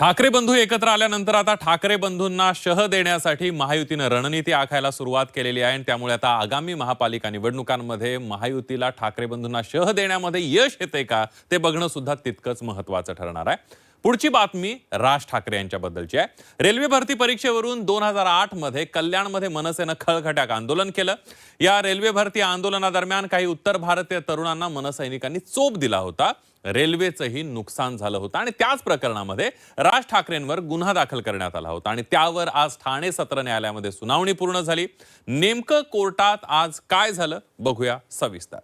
ठाकरे बंधू एकत्र आल्यानंतर आता ठाकरे बंधूंना शह देण्यासाठी महायुतीनं रणनीती आखायला सुरुवात केलेली आहे आणि त्यामुळे आता आगामी महापालिका निवडणुकांमध्ये महायुतीला ठाकरे बंधूंना शह देण्यामध्ये यश येते का ते बघणं सुद्धा तितकंच महत्त्वाचं ठरणार आहे। पुढची बातमी राज ठाकरे यांच्याबद्दलची आहे। रेल्वे भरती परीक्षेवरून 2008 मध्ये कल्याणमध्ये मनसेनं खळखट्याक आंदोलन केलं। या रेल्वे भरती आंदोलनादरम्यान काही उत्तर भारतीय तरुणांना मनसैनिकांनी चोप दिला होता। रेल्वेचंही नुकसान झालं होतं आणि त्याच प्रकरणामध्ये राज ठाकरेंवर गुन्हा दाखल करण्यात आला होता आणि त्यावर आज ठाणे सत्र न्यायालयामध्ये सुनावणी पूर्ण झाली। नेमकं कोर्टात आज काय झालं बघूया सविस्तर।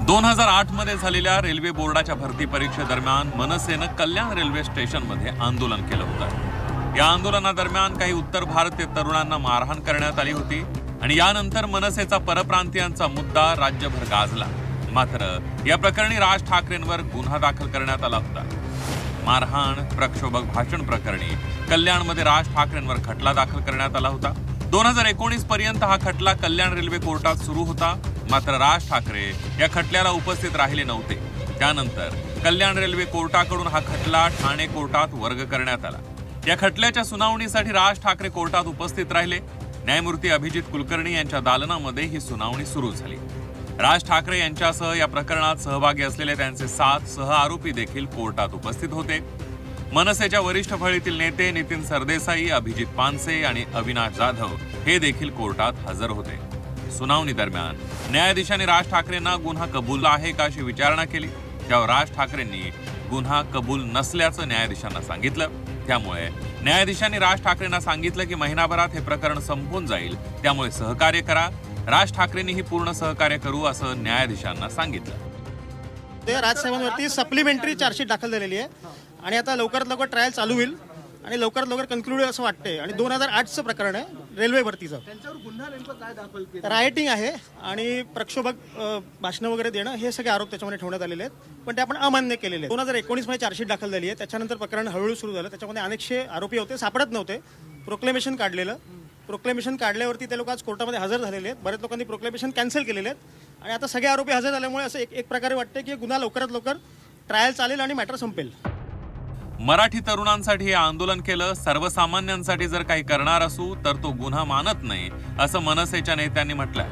2008 मध्ये झालेल्या रेल्वे बोर्डाच्या भरती परीक्षेदरम्यान मनसेनं कल्याण रेल्वे स्टेशनमध्ये आंदोलन केलं होतं। या आंदोलनादरम्यान काही उत्तर भारतीय तरुणांना मारहाण करण्यात आली होती आणि यानंतर मनसेचा परप्रांतीयांचा मुद्दा राज्यभर गाजला। मात्र या प्रकरणी राज ठाकरेंवर गुन्हा दाखल करण्यात आला होता। मारहाण प्रक्षोभक भाषण प्रकरणी कल्याणमध्ये राज ठाकरेंवर खटला दाखल करण्यात आला होता। 2019 पर्यंत हा खटला कल्याण रेल्वे कोर्टात सुरू होता। मात्र राज ठाकरे या खटल्याला उपस्थित राहिले नव्हते। त्यानंतर कल्याण रेल्वे कोर्टाकडून हा खटला ठाणे कोर्टात वर्ग करण्यात आला। या खटल्याच्या सुनावणीसाठी राज ठाकरे कोर्टात उपस्थित राहिले। न्यायमूर्ती अभिजित कुलकर्णी यांच्या दालनामध्ये ही सुनावणी सुरू झाली। राज ठाकरे यांच्यासह या प्रकरणात सहभागी असलेले त्यांचे 7 सह आरोपी देखील कोर्टात उपस्थित होते। मनसेच्या वरिष्ठ फळीतील नेते नितीन सरदेसाई, अभिजित पानसे आणि अविनाश जाधव हे देखील कोर्टात हजर होते। सुनावणी दरम्यान न्यायाधीशांनी राज ठाकरेंना गुन्हा कबूल आहे का अशी विचारणा केली। त्यावर राज ठाकरेंनी गुन्हा कबूल नसल्याचं न्यायाधीशांना सांगितलं। त्यामुळे न्यायाधीशांनी राज ठाकरेंना सांगितलं की महिनाभरात हे प्रकरण संपून जाईल, त्यामुळे सहकार्य करा। राज ठाकरेंनीही पूर्ण सहकार्य करू असं न्यायाधीशांना सांगितलं। ते राजसाहेबांवरती सप्लिमेंटरी चार्जशीट दाखल झालेली आहे आणि आता लवकरात लवकर ट्रायल चालू होईल आणि लवकरात लवकर कन्क्लूड असं वाटतंय। आणि 2008चं प्रकरण आहे रेल्वे भरतीचं। त्यांच्यावर गुन्हा नेमकं काय दाखल केलं? रायटिंग आहे आणि प्रक्षोभक भाषणं वगैरे देणं हे सगळे आरोप त्याच्यामध्ये ठेवण्यात आलेले आहेत, पण ते आपण अमान्य केलेले आहेत। 2019 मध्ये चार्जशीट दाखल झाली आहे। त्याच्यानंतर प्रकरण हळूहळू सुरू झालं। त्याच्यामध्ये अनेकशे आरोपी होते, सापडत नव्हते। प्रोक्लेमेशन काढलेलं, प्रोक्लेमेशन काढल्यावरती ते लोक आज कोर्टामध्ये हजर झालेले आहेत। बरेच लोकांनी प्रोक्लेमेशन कॅन्सल केलेले आहेत आणि आता सगळे आरोपी हजर झाल्यामुळे असं एक प्रकारे वाटतं की गुन्हा लवकरात लवकर ट्रायल चालेल आणि मॅटर संपेल। मराठी तरुणांसाठी हे आंदोलन केलं। सर्वसामान्यांसाठी जर काही करणार असू तर तो गुन्हा मानत नाही असं मनसेच्या नेत्यांनी म्हटलंय।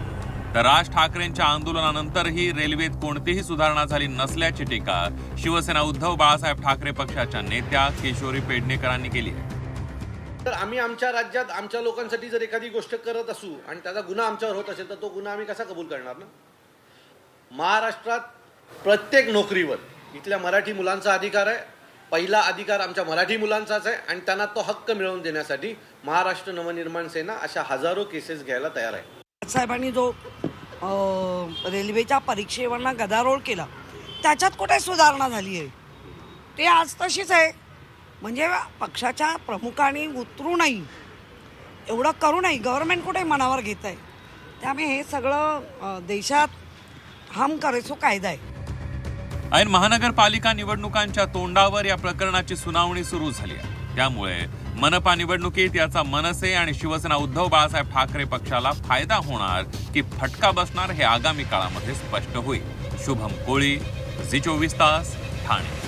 तर राज ठाकरेंच्या आंदोलनानंतरही रेल्वेत कोणतीही सुधारणा झाली नसल्याची टीका शिवसेना उद्धव बाळासाहेब ठाकरे पक्षाच्या नेत्या किशोरी पेडणेकरांनी केली आहे। तर आम्ही आमच्या राज्यात आमच्या लोकांसाठी जर एखादी गोष्ट करत असू आणि त्याचा गुन्हा आमच्यावर होत असेल तर तो गुन्हा आम्ही कसा कबूल करणार ना? महाराष्ट्रात प्रत्येक नोकरीवर इथल्या मराठी मुलांचा अधिकार आहे। पहिला अधिकार आमच्या मराठी मुलांचाच आहे आणि त्यांना तो हक्क मिळवून देण्यासाठी महाराष्ट्र नवनिर्माण सेना अशा हजारो केसेस घ्यायला तयार आहे। साहेबांनी जो रेल्वेच्या परीक्षेवरनं गदारोळ केला त्याच्यात कुठे सुधारणा झाली आहे? ते आज तशीच आहे। म्हणजे पक्षाच्या प्रमुखांनी उतरू नाही, एवढं करू नाही, गव्हर्नमेंट कुठे मनावर घेत आहे? त्यामुळे हे सगळं देशात हम करे सो कायदा आहे। ऐन महानगरपालिका निवडणुकांच्या तोंडावर या प्रकरणाची सुनावणी सुरू झाली आहे। त्यामुळे मनपा निवडणुकीत याचा मनसे आणि शिवसेना उद्धव बाळासाहेब ठाकरे पक्षाला फायदा होणार की फटका बसणार हे आगामी काळामध्ये स्पष्ट होईल। शुभम कोळी, झी 24 तास, ठाणे।